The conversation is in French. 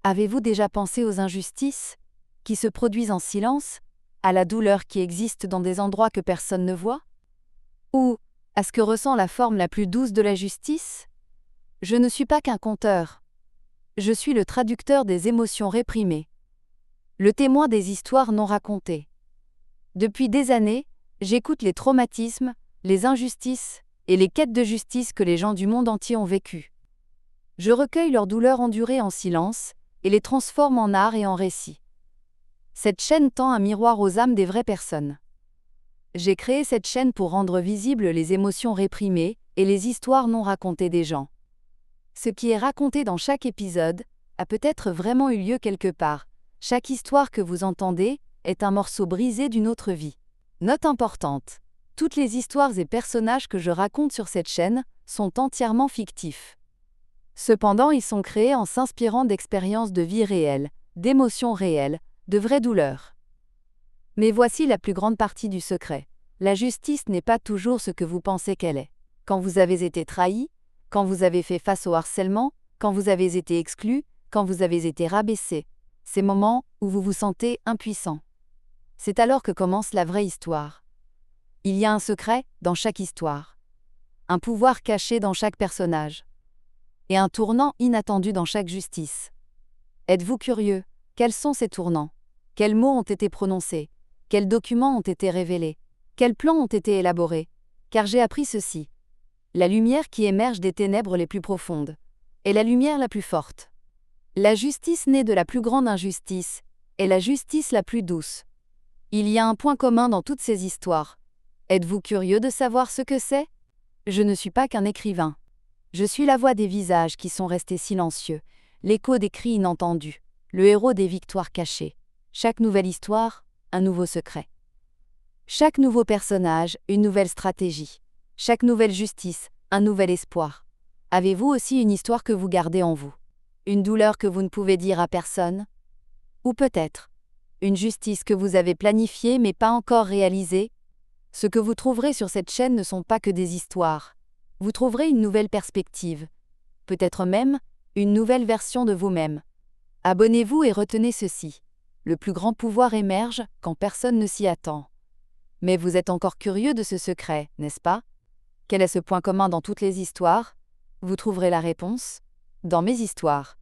Avez-vous déjà pensé aux injustices qui se produisent en silence, à la douleur qui existe dans des endroits que personne ne voit? Ou à ce que ressent la forme la plus douce de la justice? Je ne suis pas qu'un conteur. Je suis le traducteur des émotions réprimées, le témoin des histoires non racontées. Depuis des années, j'écoute les traumatismes, les injustices et les quêtes de justice que les gens du monde entier ont vécues. Je recueille leurs douleurs endurées en silence et les transforme en art et en récit. Cette chaîne tend un miroir aux âmes des vraies personnes. J'ai créé cette chaîne pour rendre visibles les émotions réprimées et les histoires non racontées des gens. Ce qui est raconté dans chaque épisode a peut-être vraiment eu lieu quelque part. Chaque histoire que vous entendez est un morceau brisé d'une autre vie. Note importante: toutes les histoires et personnages que je raconte sur cette chaîne sont entièrement fictifs. Cependant, ils sont créés en s'inspirant d'expériences de vie réelles, d'émotions réelles, de vraies douleurs. Mais voici la plus grande partie du secret. La justice n'est pas toujours ce que vous pensez qu'elle est. Quand vous avez été trahi, quand vous avez fait face au harcèlement, quand vous avez été exclu, quand vous avez été rabaissé, ces moments où vous vous sentez impuissant. C'est alors que commence la vraie histoire. Il y a un secret dans chaque histoire, un pouvoir caché dans chaque personnage, et un tournant inattendu dans chaque justice. Êtes-vous curieux? Quels sont ces tournants? Quels mots ont été prononcés? Quels documents ont été révélés? Quels plans ont été élaborés? Car j'ai appris ceci: la lumière qui émerge des ténèbres les plus profondes est la lumière la plus forte. La justice née de la plus grande injustice est la justice la plus douce. Il y a un point commun dans toutes ces histoires. Êtes-vous curieux de savoir ce que c'est? Je ne suis pas qu'un écrivain. Je suis la voix des visages qui sont restés silencieux, l'écho des cris inentendus, le héros des victoires cachées. Chaque nouvelle histoire, un nouveau secret. Chaque nouveau personnage, une nouvelle stratégie. Chaque nouvelle justice, un nouvel espoir. Avez-vous aussi une histoire que vous gardez en vous? Une douleur que vous ne pouvez dire à personne? Ou peut-être une justice que vous avez planifiée mais pas encore réalisée? Ce que vous trouverez sur cette chaîne ne sont pas que des histoires. Vous trouverez une nouvelle perspective, peut-être même une nouvelle version de vous-même. Abonnez-vous et retenez ceci: le plus grand pouvoir émerge quand personne ne s'y attend. Mais vous êtes encore curieux de ce secret, n'est-ce pas? Quel est ce point commun dans toutes les histoires? Vous trouverez la réponse dans mes histoires.